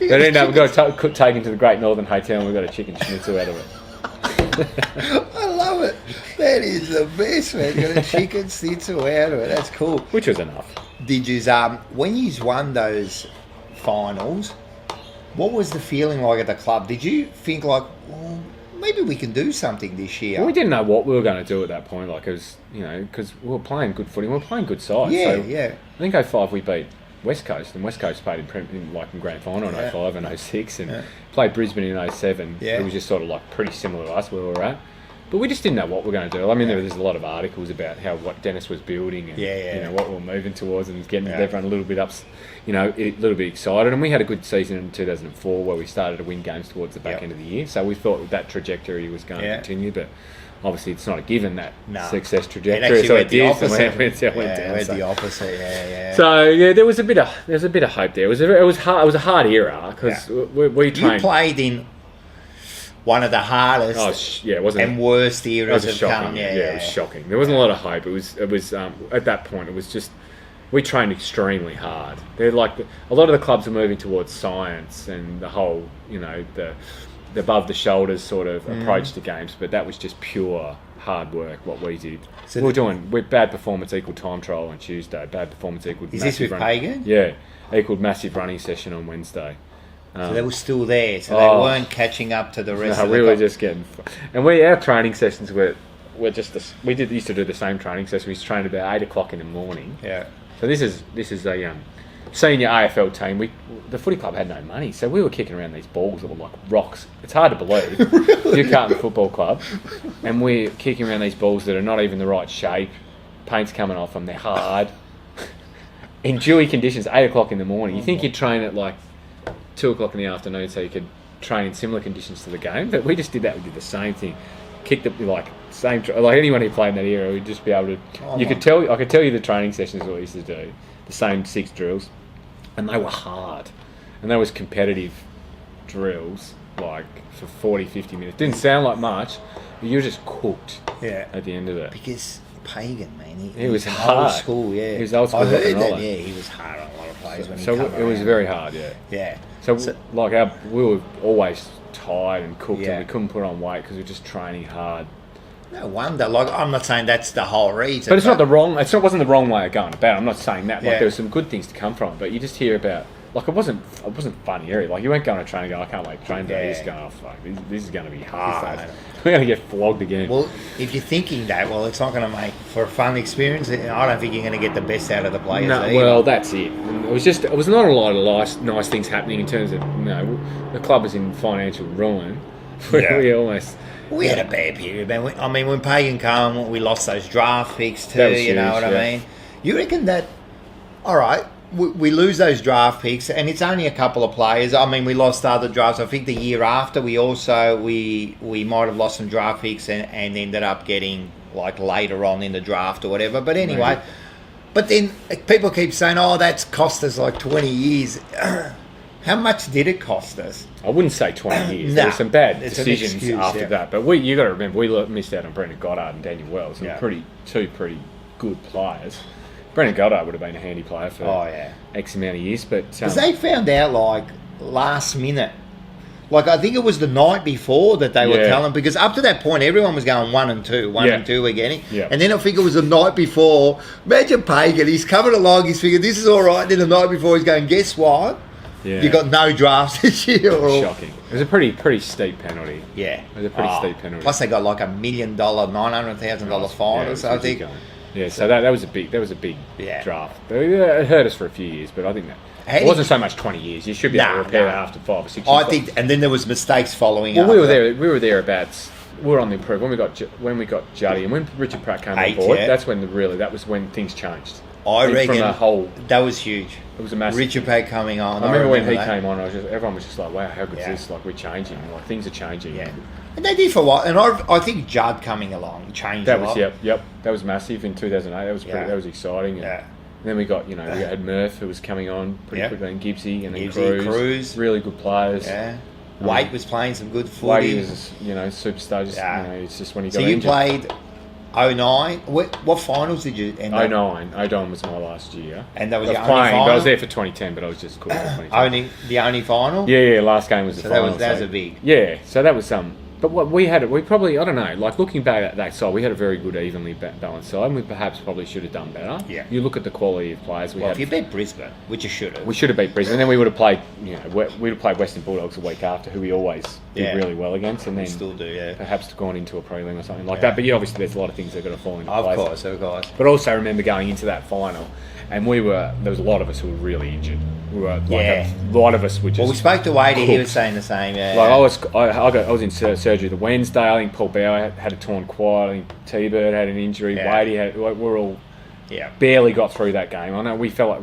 ended up we got taken to the Great Northern Hotel and we got a chicken schnitzel out of it. I love it. That is the best, man. You got a chicken schnitzel out of it. That's cool. Which was enough. Did you when you won those finals? What was the feeling like at the club? Did you think like, well, maybe we can do something this year? Well, we didn't know what we were going to do at that point. Like, because we were playing good footy, we were playing good sides. I think 05 we beat West Coast, and West Coast played in grand final in 05 and 06, and played Brisbane in 07. It was just sort of like pretty similar to us where we were at. But we just didn't know what we were going to do. I mean, there's a lot of articles about what Dennis was building and what we were moving towards, and getting everyone a little bit a little bit excited. And we had a good season in 2004 where we started to win games towards the back end of the year. So we thought that trajectory was going to continue, but obviously it's not a given that success trajectory. So it did. It went down. The opposite. So there was a bit of hope there. It was a hard era because we trained. You played in one of the hardest and worst eras of shocking. It was shocking. There wasn't a lot of hope. It was at that point. It was just we trained extremely hard. They're like a lot of the clubs are moving towards science and the whole the above the shoulders sort of approach to games, but that was just pure hard work. What we did, so we're bad performance equal time trial on Tuesday. Bad performance equal. Is this with Pagan? Yeah, equaled massive running session on Wednesday. So they were still there, so they weren't catching up to the rest of the we were just getting... And our training sessions were just... used to do the same training session. We used to train about 8 o'clock in the morning. Yeah. So this is a senior AFL team. The footy club had no money, so we were kicking around these balls that were like rocks. It's hard to believe. Really? You're Carlton Football Club, and we're kicking around these balls that are not even the right shape. Paint's coming off them. They're hard. In dewy conditions, 8 o'clock in the morning. You think you'd train at like 2 o'clock in the afternoon so you could train in similar conditions to the game, but we just did that. We did the same thing, kicked it like anyone who played in that era would just be able to. I could tell you the training sessions that we used to do, the same 6 drills, and they were hard. And there was competitive drills, like, for 40, 50 minutes. Didn't sound like much, but you were just cooked at the end of it. Because Pagan, man, he was hard. Old school, He was old school. I heard that, he was hard on a lot of players when he came it was very hard, Yeah. So like, we were always tired and cooked, and we couldn't put on weight because we were just training hard. No wonder. Like, I'm not saying that's the whole reason. But it wasn't the wrong way of going about it. I'm not saying that. Like, there were some good things to come from it, but you just hear about, like, it wasn't funny, area. Like, you weren't going to train and go, I can't wait to train today. You're just going, oh, fuck, this is going to be hard. We're going to get flogged again. Well, if you're thinking that, it's not going to make for a fun experience. I don't think you're going to get the best out of the players. No, well, that's it. It was not a lot of nice things happening in terms of, the club was in financial ruin. We had a bad period, man. When Pagan came, we lost those draft picks too, you know what I mean? You reckon that, all right, we lose those draft picks, and it's only a couple of players. We lost other drafts. I think the year after, we might have lost some draft picks and ended up getting, like, later on in the draft or whatever. But anyway, maybe. But then people keep saying, oh, that's cost us like 20 years. How much did it cost us? I wouldn't say 20 years. There were some bad decisions after that. But you got to remember, we missed out on Brendan Goddard and Daniel Wells. Two pretty good players. Brendan Goddard would have been a handy player for X amount of years. But because they found out, like, last minute. Like, I think it was the night before that they were telling, because up to that point, everyone was going 1 and 2, 1 and 2 we're getting. Yeah. And then I think it was the night before. Imagine Pagan, he's coming along, he's figuring, this is all right. Then the night before, he's going, guess what? Yeah. You got no drafts this year. Shocking. It was a pretty steep penalty. Yeah. It was a pretty steep penalty. Plus, they got like $1 million, $900,000 fine or something. Yeah, so that was a big draft. It hurt us for a few years, but I think that it wasn't so much 20 years. You should be able to repair that after 5 or 6 years. I think, and then there was mistakes following. Well, we were there about. We were on the improve when we got Juddy, and when Richard Pratt came on board. That's when that was when things changed. I reckon that was huge. It was a massive. Richard Pratt coming on. I remember when he came on. Everyone was just like, "Wow, how good is this? Like, we're changing. Like, things are changing." Yeah. And they did for a while, and I think Judd coming along changed a lot. That was massive in 2008. That was exciting. And then we got we had Murph, who was coming on pretty quickly, and Gibbsy, and then Cruz, really good players. Yeah. Waite was playing some good footy. Waite was superstar. It's just when he got injured. So you played 09. What finals did you end up? 09 was my last year. And that was your only final? But I was there for 2010, but I was just cool for 2010. The only final? Yeah, last game was the final. That was a big. Yeah, so that was but what we probably, I don't know, like looking back at that side, we had a very good, evenly balanced side, and we perhaps probably should have done better. Yeah. You look at the quality of players we had. If you beat Brisbane, which you should have. We should have beat Brisbane, and then we would have played, we'd have played Western Bulldogs the week after, who we always did really well against, and then still do, perhaps gone into a prelim or something like that. But obviously there's a lot of things that got to fall into place. Of course. But also remember going into that final, and there was a lot of us who were really injured. A lot of us were just. Well, we spoke to Wadey. He was saying the same. Yeah. Like I was in surgery the Wednesday. I think Paul Bauer had a torn quad. I think T-Bird had an injury. Wadey we're all barely got through that game. I know we felt like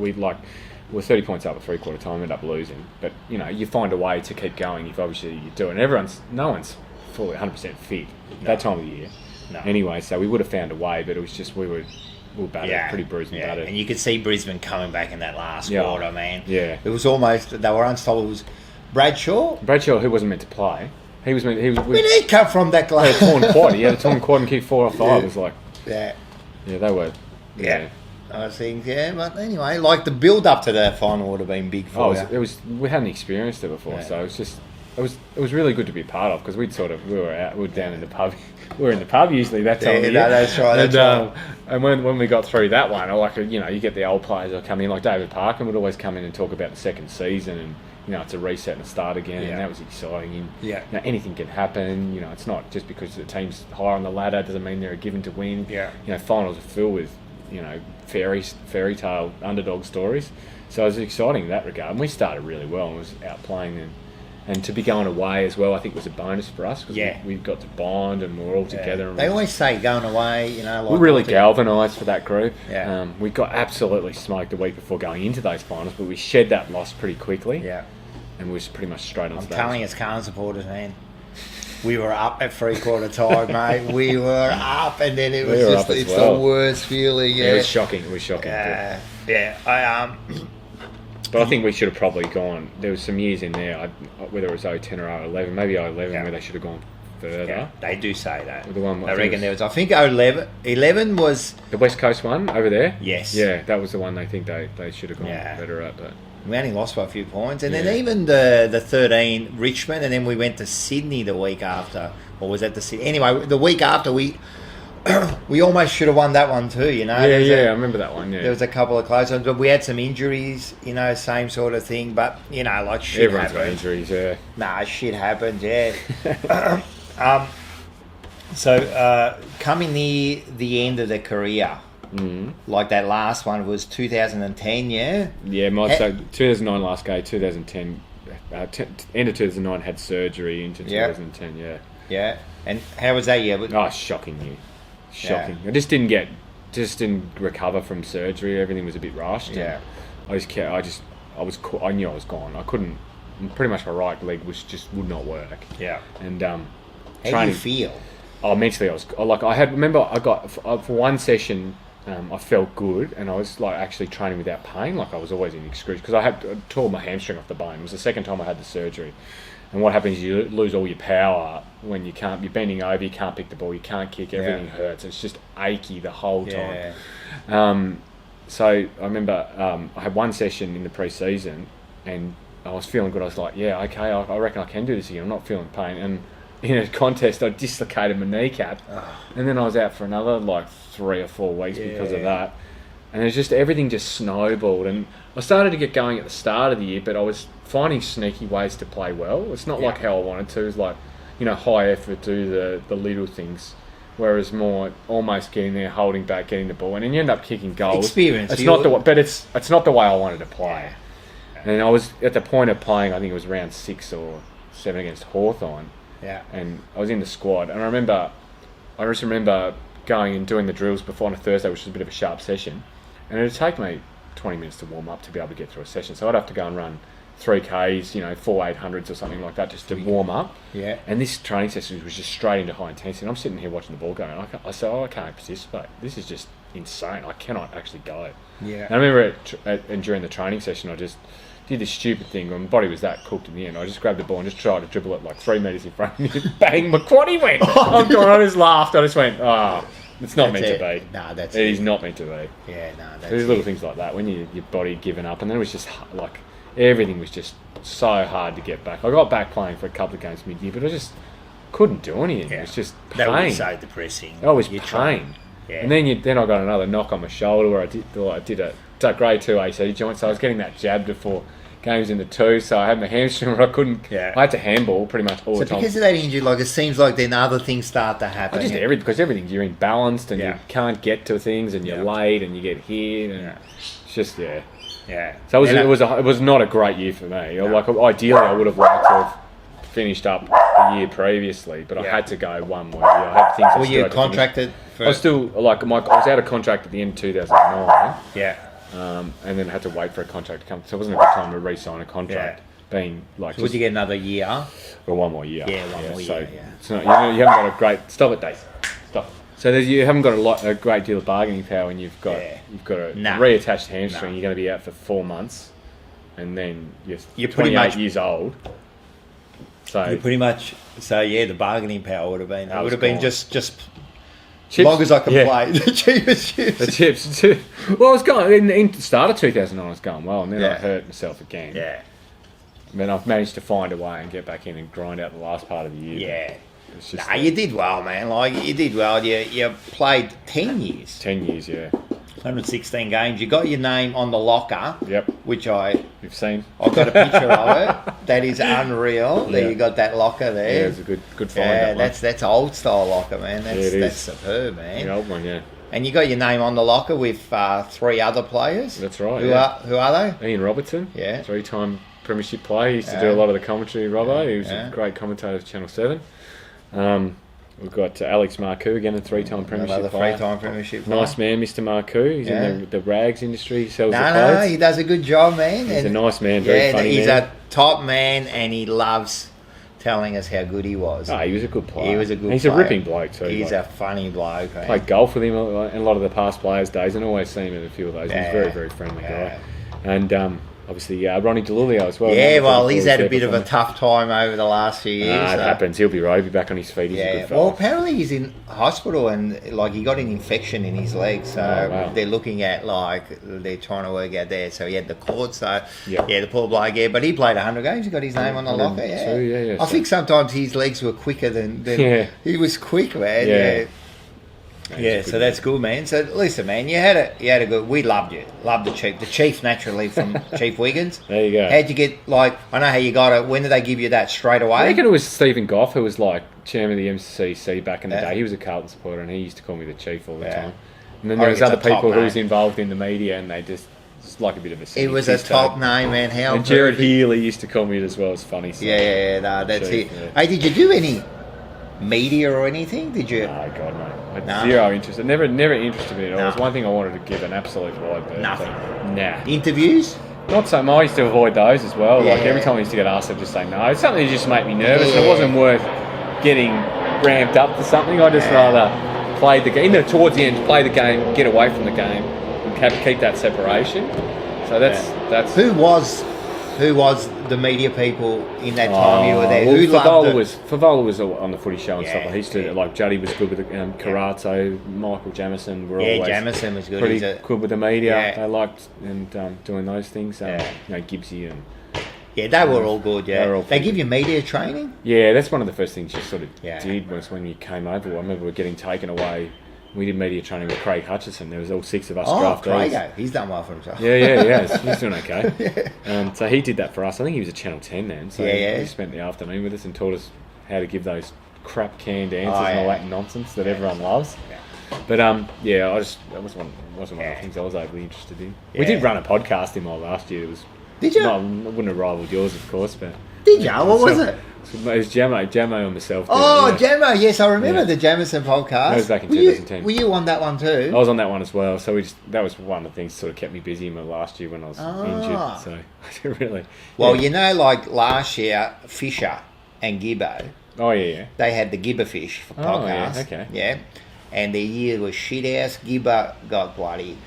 we're 30 points up at 3/4 time, ended up losing. But you find a way to keep going if obviously you do it. And no one's fully 100% fit that time of the year. No. Anyway, so we would have found a way, but it was just we were battered, pretty bruised and battered. And you could see Brisbane coming back in that last quarter, man. Yeah. It was almost, they were unstoppable. It was Bradshaw, who wasn't meant to play. When did he come from that glass? He had a torn quad. He had a torn quad and kicked 4 or 5. It was like... Yeah. Yeah, they were... Yeah. I think, but anyway, like the build-up to that final would have been big for you. We hadn't experienced it before, so it was just... It was really good to be part of, because we were down in the pub. We were in the pub usually that time of year. That's right. And when we got through that one, you get the old players that come in, like David Parkin would always come in and talk about the second season, and it's a reset and a start again, and that was exciting. And anything can happen. It's not just because the team's higher on the ladder doesn't mean they're a given to win. Finals are filled with fairy tale underdog stories. So it was exciting in that regard, and we started really well and was outplaying them. And to be going away as well, I think was a bonus for us because we got to bond and we're all together. And they always say going away, we're really galvanised for that group. Yeah. We got absolutely smoked the week before going into those finals, but we shed that loss pretty quickly. Yeah. And we was pretty much straight on. I'm telling you, as Carlton supporters, man, we were up at 3/4 time, mate. We were up, and then it was the worst feeling. Yeah. It was shocking. Yeah. But I think we should have probably gone. There was some years in there, whether it was 010 or 011, maybe 011, where they should have gone further. Yeah, they do say that. The one, I reckon there was. I think 011 was the West Coast one over there. Yes. Yeah, that was the one they think they should have gone better at. But we only lost by a few points, and then even the 13 Richmond, and then we went to Sydney the week after, or was that the Sydney? Anyway, the week after we almost should have won that one too. You know. Yeah, I remember that one. Yeah, there was a couple of close ones, but we had some injuries. You know, same sort of thing. But you know, like shit everyone's happens. got injuries. Yeah. Nah, shit happens. Yeah. So coming near the end of the career. Like that last one was 2010, yeah? Yeah, so 2009 last game, 2010, end of 2009 had surgery into 2010, Yeah, and how was that year? Shocking year. Shocking. Yeah. I just didn't recover from surgery. Everything was a bit rushed. Yeah. I knew I was gone. I couldn't, pretty much my right leg would not work. Yeah. And, how do you feel? Mentally I got, for one session, I felt good, and I was like actually training without pain. Like I was always in excruciating because I tore my hamstring off the bone. It was the second time I had the surgery, and what happens is you lose all your power when you're bending over, you can't pick the ball, you can't kick, everything hurts. It's just achy the whole time. So I remember I had one session in the pre-season, and I was feeling good. I was like, yeah, okay, I reckon I can do this again. I'm not feeling pain, and in a contest I dislocated my kneecap, and then I was out for another like 3 or 4 weeks because of that, and it was just everything just snowballed, and I started to get going at the start of the year, but I was finding sneaky ways to play well. It's not like how I wanted to. It's like, you know, high effort, do the little things, whereas more almost getting there, holding back, getting the ball, and then you end up kicking goals. Experience. It's not the way I wanted to play. And I was at the point of playing, I think it was round 6 or 7 against Hawthorn. Yeah. And I was in the squad, and I just remember going and doing the drills before on a Thursday, which was a bit of a sharp session, and it would take me 20 minutes to warm up to be able to get through a session. So I'd have to go and run 3Ks, you know, 4 800s or something like that, just to warm up. Yeah. And this training session was just straight into high intensity. And I'm sitting here watching the ball going. I said, I can't participate. This is just insane. I cannot actually go. Yeah. And I remember and during the training session, I just did this stupid thing. My body was that cooked in the end. I just grabbed the ball and just tried to dribble it like 3 metres in front of me. Bang, my quaddy went. I'm gone. I just laughed. I just went, it's not meant to be. No, it is not meant to be. Yeah, no, that's There's little things like that when your body giving up, and then it was just like everything was just so hard to get back. I got back playing for a couple of games mid-year, but I just couldn't do anything. Yeah. It was just pain. That was so depressing. It was pain. Yeah. And then I got another knock on my shoulder where I did a grade 2 AC joint, so I was getting that jab before games in the 2, so I had my hamstring where I couldn't. Yeah. I had to handball pretty much all the time. Because of that injury, like it seems like then other things start to happen. Because everything you're imbalanced and you can't get to things and you're late and you get hit and it's just Yeah. So it was not a great year for me. No. Like ideally, I would have liked to have finished up the year previously, but I had to go one more year. I had things. Were you contracted? I was still I was out of contract at the end of 2009. Yeah. And then had to wait for a contract to come. So it wasn't a good time to re-sign a contract. Being like, so would you get another year? Or one more year? Yeah, one more year. So you haven't got a great stop it, Dave. Stop. So you haven't got a great deal of bargaining power, and you've got a reattached hamstring. You're going to be out for 4 months, and then you're 28 years old. So you're pretty much the bargaining power would have been. It would have been just. Chips, long as I can play, the cheapest chips. The chips too. Well, I was going in the start of 2009. I was going well, and then I hurt myself again. Yeah. And then I've managed to find a way and get back in and grind out the last part of the year. Yeah. It's just you did well, man. Like you did well. You played 10 years. 10 years, yeah. 116 games. You got your name on the locker. Yep. Which you've seen. I've got a picture of it. That is unreal. There you got that locker there. Yeah, it's a good find. Yeah, that's old style locker, man. That's superb, man. The old one, yeah. And you got your name on the locker with 3 other players. That's right. Who are they? Ian Robertson. Yeah. 3-time premiership player. He used to do a lot of the commentary. Robbo. He was a great commentator for Channel 7. We've got Alex Marcoux, again, a 3-time premiership player. 3-time premiership player. Nice man, Mr. Marcoux. He's in the rags industry. He sells the clothes. No, he does a good job, man. He's a nice man, very funny he's man. a top man, and he loves telling us how good he was. He was a good player. He was a good He's player. a ripping bloke, too. He's a funny bloke, man. Played golf with him in a lot of the past players' days, and always seen him in a few of those. He's a very, very friendly guy. And obviously Ronnie DeLulio as well. Yeah, well, he's had a bit of a tough time over the last few years. It happens. He'll be right. He'll be back on his feet. He's a good fella. Well, apparently he's in hospital and he got an infection in his leg, so they're looking at they're trying to work out there. So he had the cord, so the poor bloke. Yeah, but he played 100 games. He got his name on the locker. Yeah, I think sometimes his legs were quicker than he was quick, man. Yeah, so that's good, man. So listen, man, you had a good. We loved you, loved the chief naturally from Chief Wiggins. There you go. How'd you get I know how you got it. When did they give you that straight away? I reckon it was Stephen Goff who was chairman of the MCC back in the day. He was a Carlton supporter and he used to call me the chief all the time. And then there was other people who was involved in the media and they just like a bit of a. It was a top name, man. And Jared Healy used to call me it as well. It's funny. So That's it. Hey, did you do any media or anything? Did you? Oh God, no. I had zero interest. It never interested me at all. It was one thing I wanted to give an absolute wide berth. Nothing. Nah. Interviews? Not so much. I used to avoid those as well. Every time I used to get asked, I'd just say no. It's something that just made me nervous. And it wasn't worth getting ramped up for something. I'd just rather play the game. Towards the end, play the game, get away from the game, and keep that separation. So that's. Who was the media people in that time you were there? Who Favola was on the footy show and stuff. He used to Juddy was good with Carazzo, Michael Jamison were always Jamison was good. Pretty good with the media. They liked doing those things. Gibbsy and they were all good. Yeah, they give you media training. Yeah, that's one of the first things you sort of did was when you came over. I remember we were getting taken away. We did media training with Craig Hutchison. There was all 6 of us draftees. Craig, he's done well for himself. He's doing okay. So he did that for us. I think he was at Channel 10 then. So he spent the afternoon with us and taught us how to give those crap canned answers and all that nonsense that everyone loves. But that wasn't one of the things I was overly interested in. We did run a podcast in my last year. Did you? No, I wouldn't have rivaled yours, of course, but. Did you? What was it? It was Jamo and myself. Jamo, yes, I remember the Jamison podcast. That was back in 2010. Were you on that one too? I was on that one as well. So that was one of the things that sort of kept me busy in my last year when I was injured. So I didn't really. Well, last year, Fisher and Gibbo. Oh yeah. They had the Gibber Fish for podcast. Okay. Yeah. And their year was shit house. Gibber got bloody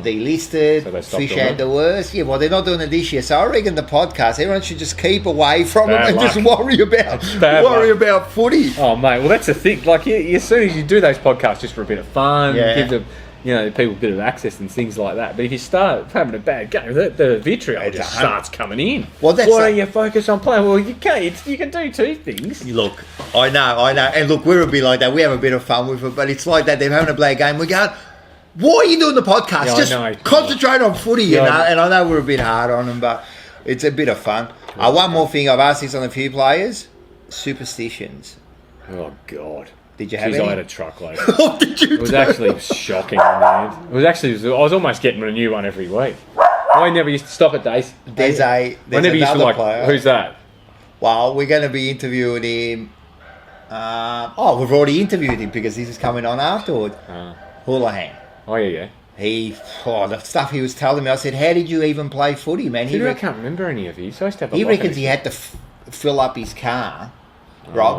delisted. So Fish had the worst. Yeah, well, they're not doing it this year. So I reckon the podcast, everyone should just keep away from it and just worry about footy. Oh, mate. Well, that's the thing. As soon as you do those podcasts just for a bit of fun, give them, people a bit of access and things like that. But if you start having a bad game, the vitriol just starts coming in. Well, why don't you focus on playing? Well, you can't. You can do 2 things. Look, I know. And look, we're a bit like that. We have a bit of fun with it, but it's like that. They're having a bad game. We go, why are you doing the podcast? Just concentrate on footy, you know. And I know we're a bit hard on them, but it's a bit of fun. One more thing, I've asked this on a few players: superstitions. Oh God. Did you have any? I had a truckload. What did you do? It was actually shocking in the end. I was almost getting a new one every week. I never used to stop at days. There's another player. Who's that? Well, we're going to be interviewing him. We've already interviewed him because this is coming on afterward. Houlihan. Oh, yeah. The stuff he was telling me, I said, how did you even play footy, man? I can't remember any of these. He reckons he had to fill up his car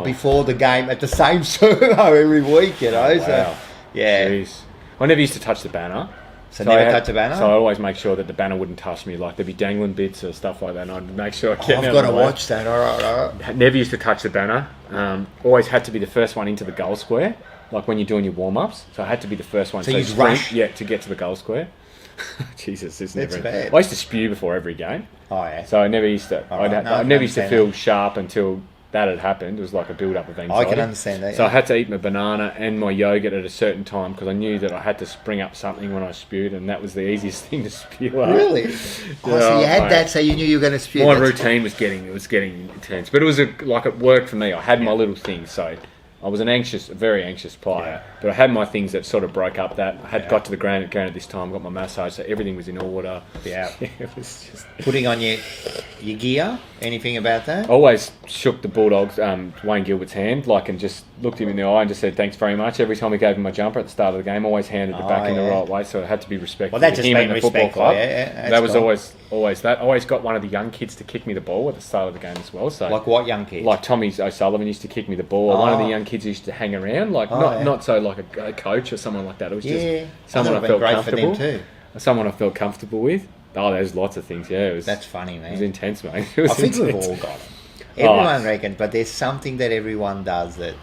before the game at the same servo every week, you know. Wow. Jeez. I never used to touch the banner. So never touch the banner? So I always make sure that the banner wouldn't touch me. Like, there'd be dangling bits or stuff like that, and I'd make sure I kept I've got to watch that. All right. Never used to touch the banner. Always had to be the first one into the goal square, like when you're doing your warm-ups. So I had to be the first one. So you rush? Yeah, to get to the goal square. Jesus, it's never... bad. I used to spew before every game. Oh, yeah. So I never used to... I never used to feel sharp until... that had happened. It was like a build-up of anxiety. I can understand that. So I had to eat my banana and my yogurt at a certain time because I knew that I had to spring up something when I spewed, and that was the easiest thing to spew up. Really? So you had that, so you knew you were going to spew. My routine was getting intense, but it was it worked for me. I had my little things, so I was a very anxious player, but I had my things that sort of broke up that. I had got to the ground at this time, got my massage, so everything was in order. Yeah. It was just... Putting on your gear, anything about that? Always shook the Bulldogs, Wayne Gilbert's hand, and just looked him in the eye and just said, thanks very much. Every time he gave him my jumper at the start of the game, always handed it back in the right way, so it had to be respectful. Well, that just him made and the football club. That was always that. I always got one of the young kids to kick me the ball at the start of the game as well. So, like what young kid? Like Tommy O'Sullivan used to kick me the ball. One of the young kids used to hang around, not so like a coach or someone like that. It was just someone I felt comfortable. Someone I felt comfortable with. Oh, there's lots of things. Yeah, That's funny, man. It was intense, mate. I think we've all got them. Everyone reckons, but there's something that everyone does that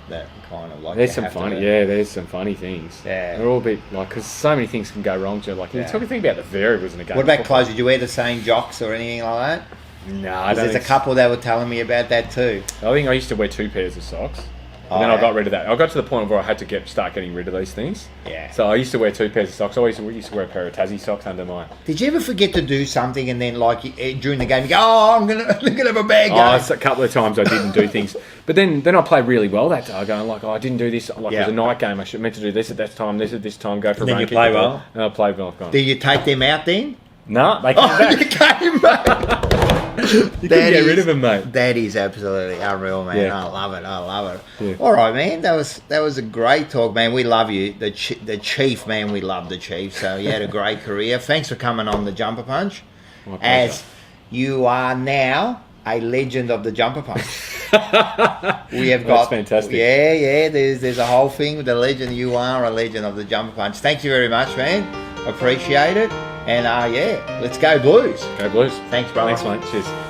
kind of like. There's some funny, there's some funny things. Yeah, they're all a bit like because so many things can go wrong. Joe. Like you talk about the variables in a game. What about clothes? Did you wear the same jocks or anything like that? No, I don't. There's a couple that were telling me about that too. I think I used to wear 2 pairs of socks. And then I got rid of that. I got to the point where I had to start getting rid of these things. Yeah. So I used to wear 2 pairs of socks. I used to wear a pair of Tassie socks under mine. Did you ever forget to do something and then like during the game you go, oh, I'm gonna have a bad game? A couple of times I didn't do things, but then I played really well that day. Going like, I didn't do this. Like it was a night game. I meant to do this at that time. This at this time. Go for. And then you play well. And I played well. Did you take them out then? No, they came back. You came back. You couldn't get rid of them, mate. That is absolutely unreal, man. Yeah. I love it. Yeah. All right, man. That was a great talk, man. We love you, the chief, man. We love the chief. So you had a great career. Thanks for coming on the Jumper Punch, as you are now a legend of the Jumper Punch. We have got. That's fantastic. Yeah. There's a whole thing with the legend. You are a legend of the Jumper Punch. Thank you very much, man. Appreciate it. And let's go Blues. Go Blues. Thanks, brother. Thanks, mate. Cheers.